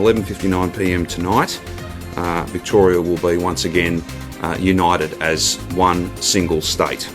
11:59 p.m. tonight, Victoria will be once again united as one single state.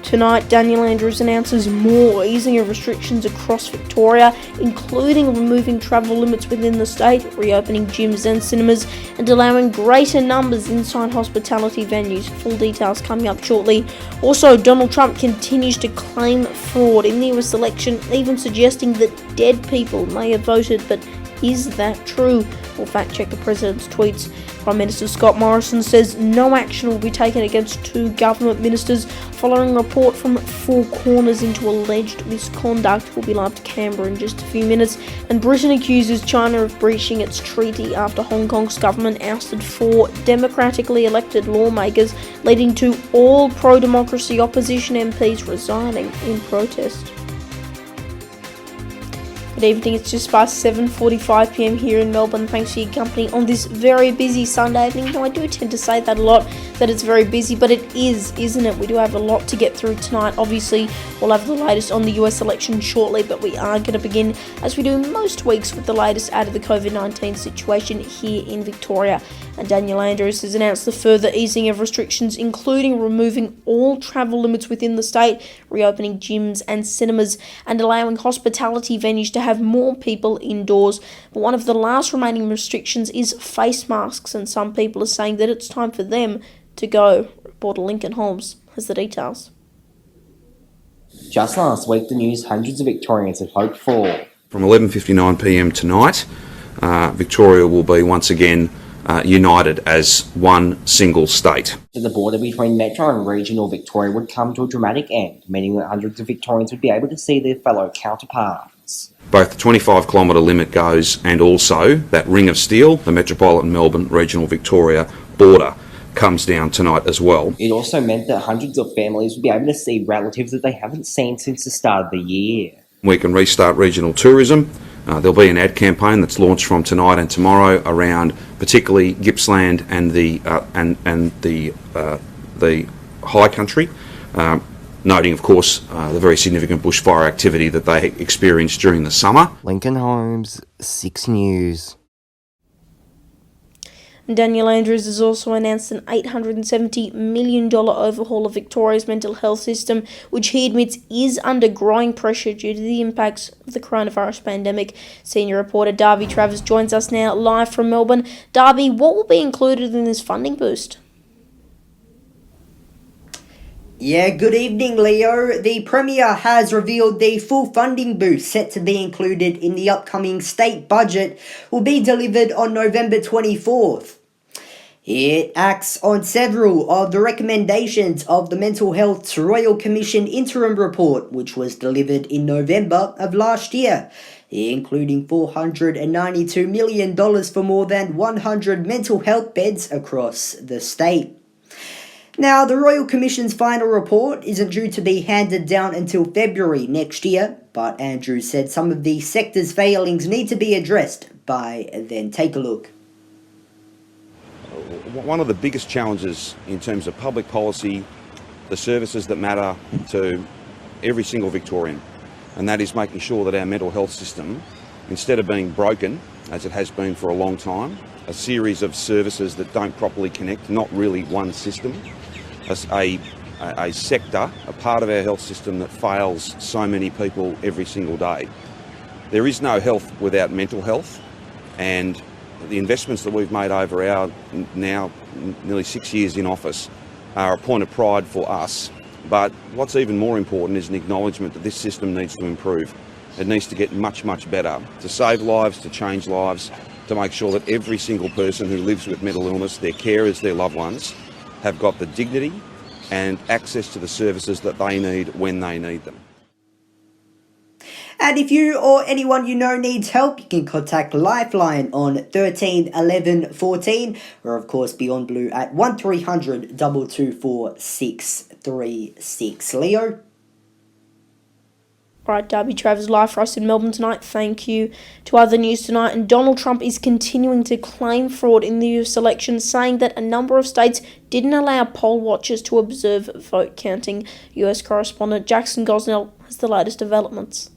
Tonight, Daniel Andrews announces more easing of restrictions across Victoria, including removing travel limits within the state, reopening gyms and cinemas, and allowing greater numbers inside hospitality venues. Full details coming up shortly. Also, Donald Trump continues to claim fraud in the US election, even suggesting that dead people may have voted, but is that true? We'll fact check the president's tweets. Prime Minister Scott Morrison says no action will be taken against two government ministers following a report from Four Corners into alleged misconduct. We'll be live to Canberra in just a few minutes. And Britain accuses China of breaching its treaty after Hong Kong's government ousted four democratically elected lawmakers, leading to all pro-democracy opposition MPs resigning in protest. Good evening, it's just past 7:45 p.m. here in Melbourne. Thanks for your company on this very busy Sunday evening. Now, I do tend to say that a lot, that it's very busy, but it is, isn't it? We do have a lot to get through tonight. Obviously, we'll have the latest on the US election shortly, but we are going to begin, as we do most weeks, with the latest out of the COVID-19 situation here in Victoria. And Daniel Andrews has announced the further easing of restrictions, including removing all travel limits within the state, reopening gyms and cinemas, and allowing hospitality venues to have more people indoors. But one of the last remaining restrictions is face masks, and some people are saying that it's time for them to go. Reporter Lincoln Holmes has the details. Just last week, the news hundreds of Victorians had hoped for. From 11:59 p.m. tonight, Victoria will be once again united as one single state. The border between metro and regional Victoria would come to a dramatic end, meaning that hundreds of Victorians would be able to see their fellow counterparts. Both the 25-kilometre limit goes, and also that ring of steel, the Metropolitan Melbourne Regional Victoria border, comes down tonight as well. It also meant that hundreds of families would be able to see relatives that they haven't seen since the start of the year. We can restart regional tourism. There'll be an ad campaign that's launched from tonight and tomorrow around particularly Gippsland and the high country, noting, of course, the very significant bushfire activity that they experienced during the summer. Lincoln Holmes, 6 News. Daniel Andrews has also announced an $870 million overhaul of Victoria's mental health system, which he admits is under growing pressure due to the impacts of the coronavirus pandemic. Senior reporter Darby Travers joins us now live from Melbourne. Darby, what will be included in this funding boost? Yeah, good evening, Leo. The Premier has revealed the full funding boost set to be included in the upcoming state budget will be delivered on November 24th. It acts on several of the recommendations of the Mental Health Royal Commission interim report, which was delivered in November of last year, including $492 million for more than 100 mental health beds across the state. Now, the Royal Commission's final report isn't due to be handed down until February next year, but Andrews said some of the sector's failings need to be addressed by then. Take a look. One of the biggest challenges in terms of public policy, the services that matter to every single Victorian, and that is making sure that our mental health system, instead of being broken, as it has been for a long time, a series of services that don't properly connect, not really one system, a sector, a part of our health system that fails so many people every single day. There is no health without mental health, and the investments that we've made over our now nearly 6 years in office are a point of pride for us. But what's even more important is an acknowledgement that this system needs to improve. It needs to get much, much better to save lives, to change lives, to make sure that every single person who lives with mental illness, their carers, their loved ones, have got the dignity and access to the services that they need when they need them. And if you or anyone you know needs help, you can contact Lifeline on 13 11 14, or of course Beyond Blue at 1300 224 636. Leo? Alright, Darby Travers live for us in Melbourne tonight. Thank you. To other news tonight, and Donald Trump is continuing to claim fraud in the US election, saying that a number of states didn't allow poll watchers to observe vote counting. US correspondent Jackson Gosnell has the latest developments.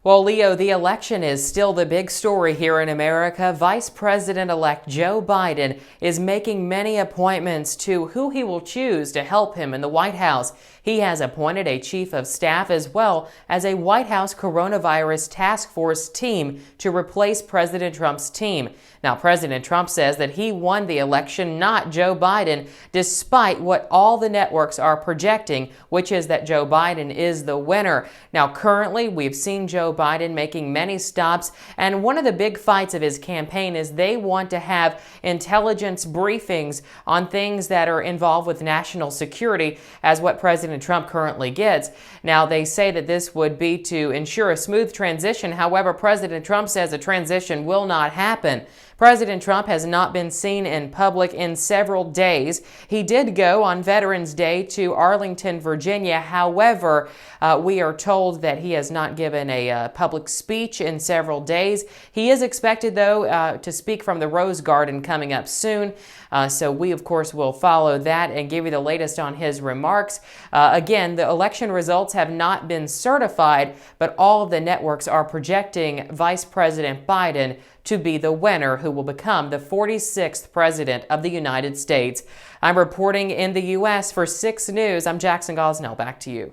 Well, Leo, the election is still the big story here in America. Vice President-elect Joe Biden is making many appointments to who he will choose to help him in the White House. He has appointed a chief of staff as well as a White House coronavirus task force team to replace President Trump's team. Now, President Trump says that he won the election, not Joe Biden, despite what all the networks are projecting, which is that Joe Biden is the winner. Now, currently, we've seen Joe Biden making many stops, and one of the big fights of his campaign is they want to have intelligence briefings on things that are involved with national security, as what President Trump currently gets. Now, they say that this would be to ensure a smooth transition. However, President Trump says a transition will not happen. President Trump has not been seen in public in several days. He did go on Veterans Day to Arlington, Virginia. However, we are told that he has not given a public speech in several days. He is expected, though, to speak from the Rose Garden coming up soon. So we, of course, will follow that and give you the latest on his remarks. Again, the election results have not been certified, but all of the networks are projecting Vice President Biden to be the winner, who will become the 46th President of the United States. I'm reporting in the U.S. for 6 News. I'm Jackson Gosnell. Back to you.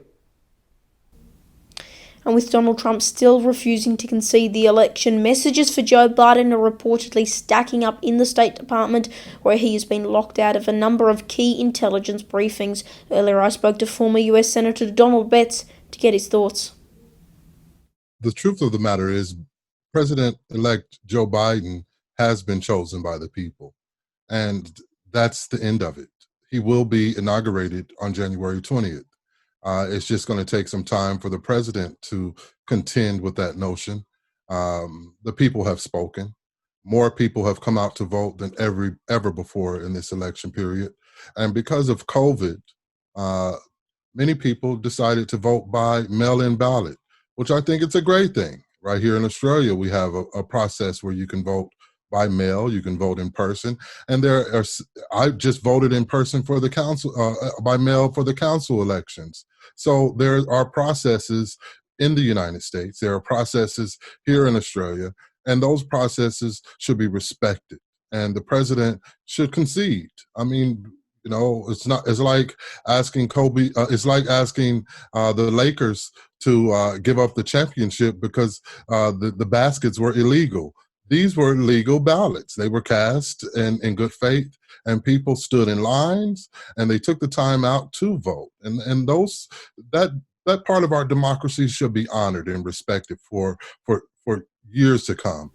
And with Donald Trump still refusing to concede the election, messages for Joe Biden are reportedly stacking up in the State Department, where he has been locked out of a number of key intelligence briefings. Earlier, I spoke to former U.S. Senator Donald Betts to get his thoughts. The truth of the matter is, President-elect Joe Biden has been chosen by the people, and that's the end of it. He will be inaugurated on January 20th. It's just going to take some time for the president to contend with that notion. The people have spoken. More people have come out to vote than ever before in this election period. And because of COVID, many people decided to vote by mail-in ballot, which I think it's a great thing. Right here in Australia, we have a process where you can vote by mail, you can vote in person, and I just voted in person for the council, by mail for the council elections. So there are processes in the United States, there are processes here in Australia, and those processes should be respected, and the president should concede. I mean, you know, it's like asking the Lakers to give up the championship because the baskets were illegal. These were legal ballots. They were cast in good faith, and people stood in lines, and they took the time out to vote. And that part of our democracy should be honored and respected for years to come.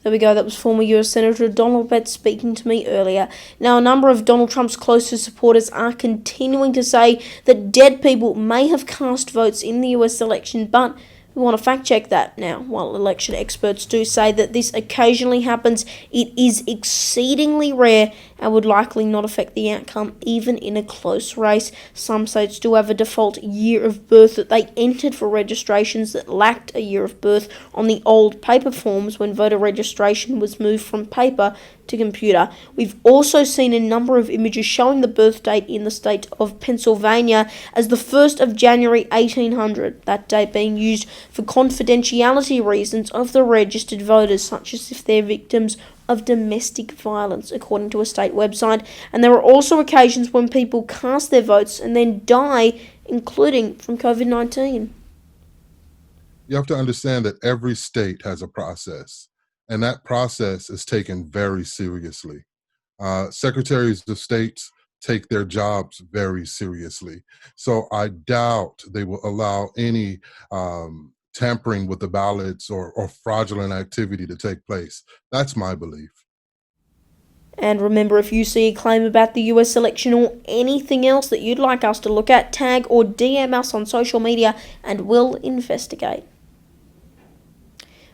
There we go, that was former US Senator Donald Betts speaking to me earlier. Now, a number of Donald Trump's closest supporters are continuing to say that dead people may have cast votes in the US election, but we want to fact check that. Now, while election experts do say that this occasionally happens, it is exceedingly rare and would likely not affect the outcome even in a close race. Some states do have a default year of birth that they entered for registrations that lacked a year of birth on the old paper forms when voter registration was moved from paper to computer. We've also seen a number of images showing the birth date in the state of Pennsylvania as the 1st of January 1800, that date being used for confidentiality reasons of the registered voters, such as if they're victims of domestic violence, according to a state website. And there are also occasions when people cast their votes and then die, including from COVID-19. You have to understand that every state has a process, and that process is taken very seriously. Secretaries of states take their jobs very seriously. So I doubt they will allow any tampering with the ballots or fraudulent activity to take place. That's my belief. And remember, if you see a claim about the US election or anything else that you'd like us to look at, tag or DM us on social media and we'll investigate.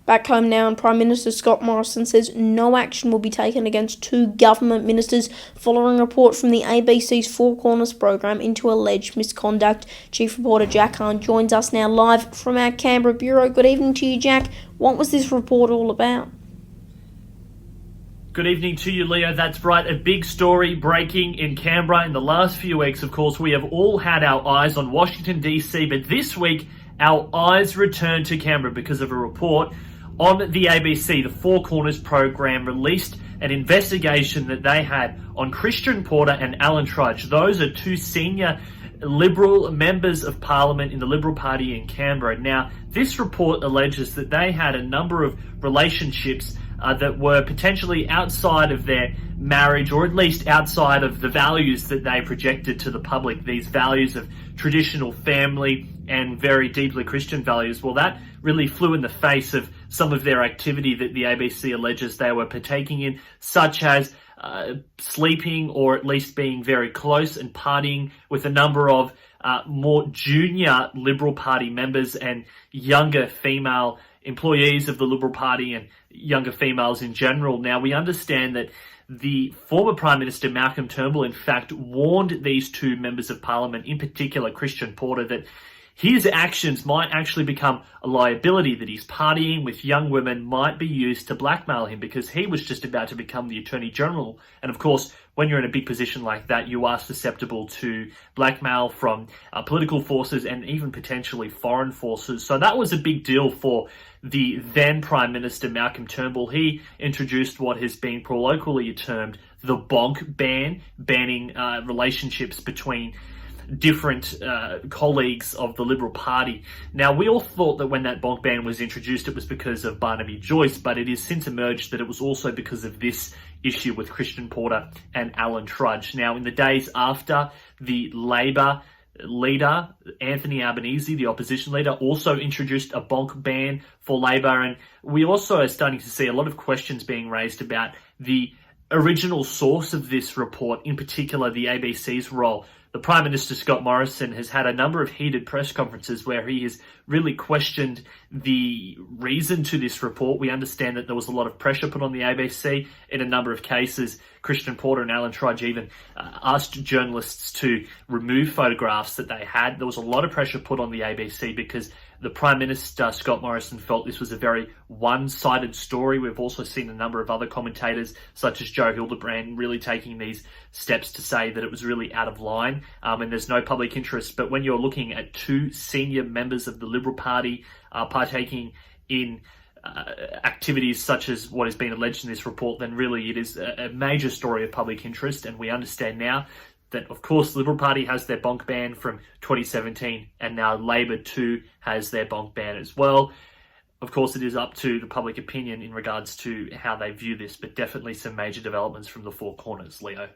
Back home now, and Prime Minister Scott Morrison says no action will be taken against 2 government ministers following a report from the ABC's Four Corners program into alleged misconduct. Chief reporter Jack Hahn joins us now live from our Canberra bureau. Good evening to you, Jack. What was this report all about? Good evening to you, Leo. That's right, a big story breaking in Canberra in the last few weeks. Of course, we have all had our eyes on Washington, D.C., but this week, our eyes return to Canberra because of a report on the ABC. The Four Corners program released an investigation that they had on Christian Porter and Alan Trudge. Those are two senior Liberal members of Parliament in the Liberal Party in Canberra. Now, this report alleges that they had a number of relationships that were potentially outside of their marriage, or at least outside of the values that they projected to the public, these values of traditional family and very deeply Christian values. Well, that really flew in the face of some of their activity that the ABC alleges they were partaking in, such as sleeping or at least being very close and partying with a number of more junior Liberal Party members and younger female employees of the Liberal Party and younger females in general. Now, we understand that the former Prime Minister Malcolm Turnbull, in fact, warned these two members of Parliament, in particular Christian Porter, that his actions might actually become a liability, that his partying with young women might be used to blackmail him, because he was just about to become the Attorney General. And of course, when you're in a big position like that, you are susceptible to blackmail from political forces and even potentially foreign forces. So that was a big deal for the then Prime Minister Malcolm Turnbull. He introduced what has been colloquially termed the bonk ban, banning relationships between different colleagues of the Liberal Party. Now, we all thought that when that bonk ban was introduced, it was because of Barnaby Joyce, but it has since emerged that it was also because of this issue with Christian Porter and Alan Trudge. Now, in the days after, the Labor leader, Anthony Albanese, the opposition leader, also introduced a bonk ban for Labor, and we also are starting to see a lot of questions being raised about the original source of this report, in particular the ABC's role. The Prime Minister, Scott Morrison, has had a number of heated press conferences where he has really questioned the reason to this report. We understand that there was a lot of pressure put on the ABC in a number of cases. Christian Porter and Alan Trudge even asked journalists to remove photographs that they had. There was a lot of pressure put on the ABC because the Prime Minister, Scott Morrison, felt this was a very one-sided story. We've also seen a number of other commentators, such as Joe Hildebrand, really taking these steps to say that it was really out of line and there's no public interest. But when you're looking at two senior members of the Liberal Party partaking in activities such as what has been alleged in this report, then really it is a major story of public interest. And we understand now that, of course, the Liberal Party has their bonk ban from 2017, and now Labor too has their bonk ban as well. Of course, it is up to the public opinion in regards to how they view this, but definitely some major developments from the Four Corners, Leo.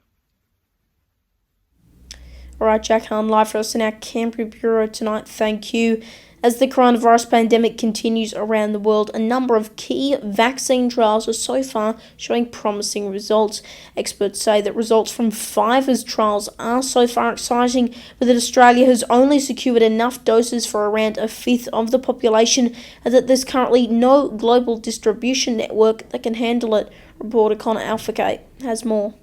Alright, Jack Hahn, live for us in our Canberra Bureau tonight. Thank you. As the coronavirus pandemic continues around the world, a number of key vaccine trials are so far showing promising results. Experts say that results from Pfizer's trials are so far exciting, but that Australia has only secured enough doses for around a fifth of the population, and that there's currently no global distribution network that can handle it. Reporter Connor Alfacate has more.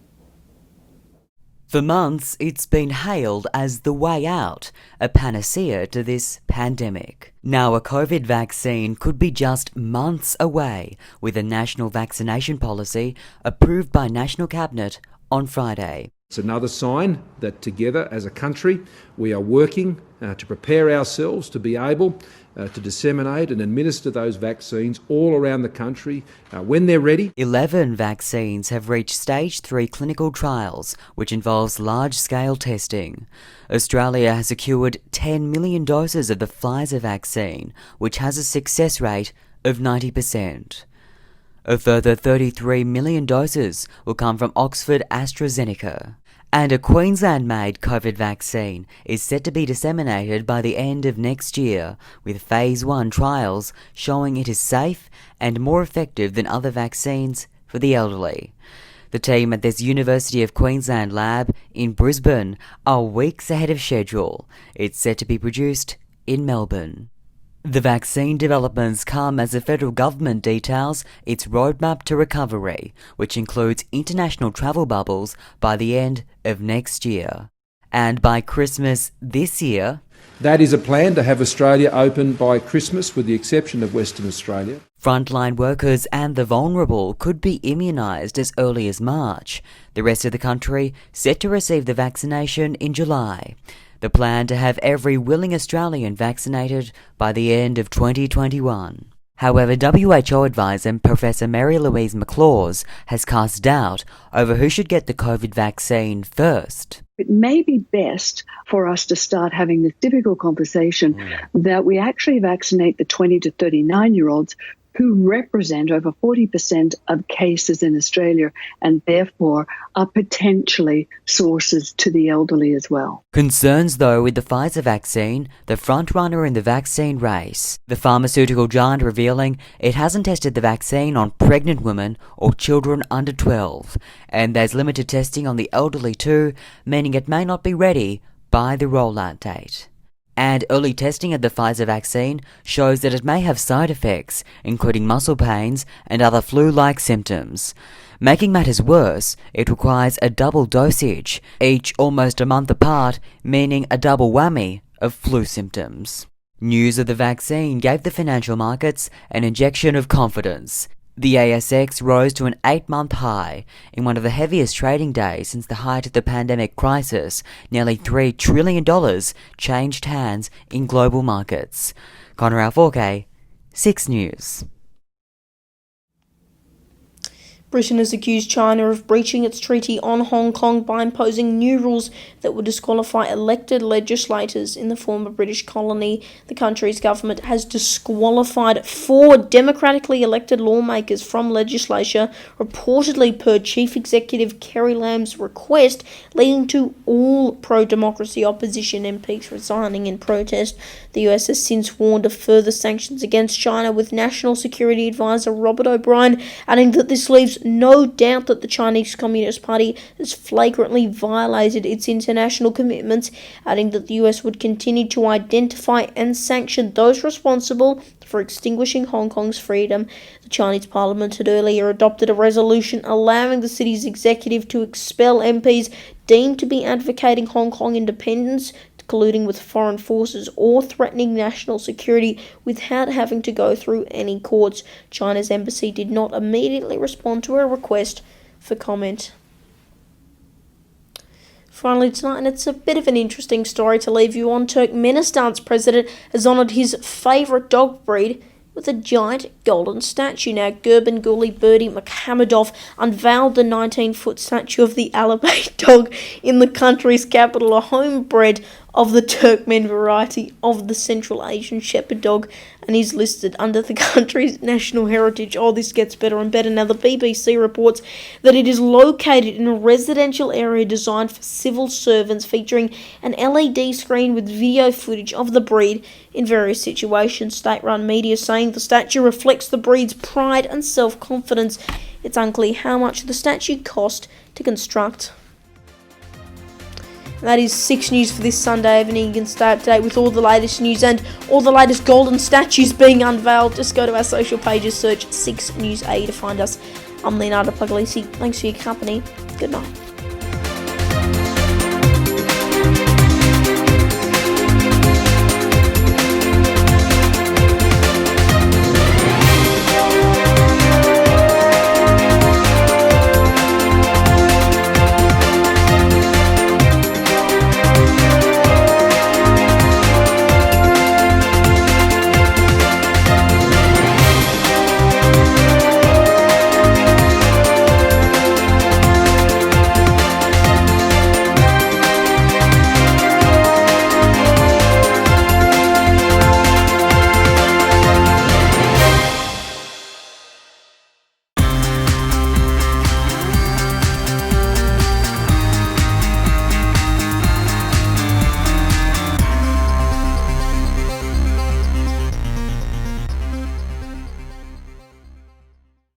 For months, it's been hailed as the way out, a panacea to this pandemic. Now, a COVID vaccine could be just months away, with a national vaccination policy approved by National Cabinet on Friday. It's another sign that together as a country we are working to prepare ourselves to be able to disseminate and administer those vaccines all around the country when they're ready. 11 vaccines have reached stage 3 clinical trials, which involves large-scale testing. Australia has secured 10 million doses of the Pfizer vaccine, which has a success rate of 90%. A further 33 million doses will come from Oxford AstraZeneca. And a Queensland-made COVID vaccine is set to be disseminated by the end of next year, with Phase 1 trials showing it is safe and more effective than other vaccines for the elderly. The team at this University of Queensland lab in Brisbane are weeks ahead of schedule. It's set to be produced in Melbourne. The vaccine developments come as the federal government details its roadmap to recovery, which includes international travel bubbles by the end of next year. And by Christmas this year, that is a plan to have Australia open by Christmas, with the exception of Western Australia. Frontline workers and the vulnerable could be immunised as early as March. The rest of the country set to receive the vaccination in July. the plan to have every willing Australian vaccinated by the end of 2021. However, WHO advisor Professor Mary Louise McLaws has cast doubt over who should get the COVID vaccine first. It may be best for us to start having this difficult conversation that we actually vaccinate the 20 to 39-year-olds who represent over 40% of cases in Australia and therefore are potentially sources to the elderly as well. Concerns, though, with the Pfizer vaccine, the frontrunner in the vaccine race. The pharmaceutical giant revealing it hasn't tested the vaccine on pregnant women or children under 12, and there's limited testing on the elderly too, meaning it may not be ready by the rollout date. And early testing of the Pfizer vaccine shows that it may have side effects, including muscle pains and other flu-like symptoms. Making matters worse, it requires a double dosage, each almost a month apart, meaning a double whammy of flu symptoms. News of the vaccine gave the financial markets an injection of confidence. The ASX rose to an 8-month high in one of the heaviest trading days since the height of the pandemic crisis. Nearly $3 trillion changed hands in global markets. Connor Alforque, 6 News. Britain has accused China of breaching its treaty on Hong Kong by imposing new rules that would disqualify elected legislators in the former British colony. The country's government has disqualified 4 democratically elected lawmakers from legislature, reportedly per Chief Executive Carrie Lam's request, leading to all pro-democracy opposition MPs resigning in protest. The US has since warned of further sanctions against China, with National Security Advisor Robert O'Brien adding that this leaves no doubt that the Chinese Communist Party has flagrantly violated its international commitments, adding that the US would continue to identify and sanction those responsible for extinguishing Hong Kong's freedom. The Chinese parliament had earlier adopted a resolution allowing the city's executive to expel MPs deemed to be advocating Hong Kong independence, colluding with foreign forces, or threatening national security without having to go through any courts. China's embassy did not immediately respond to a request for comment. Finally tonight, and it's a bit of an interesting story to leave you on, Turkmenistan's president has honoured his favourite dog breed with a giant golden statue. Now, Gurbanguly Berdi Muhammadov unveiled the 19-foot statue of the Alabate dog in the country's capital, a homebred of the Turkmen variety of the Central Asian Shepherd dog, and is listed under the country's national heritage. Oh, this gets better and better. Now, the BBC reports that it is located in a residential area designed for civil servants, featuring an LED screen with video footage of the breed in various situations. State-run media saying the statue reflects the breed's pride and self-confidence. It's unclear how much the statue cost to construct. That is 6 News for this Sunday evening. You can stay up to date with all the latest news and all the latest golden statues being unveiled. Just go to our social pages, search 6 News AE to find us. I'm Leonardo Puglisi. Thanks for your company. Good night.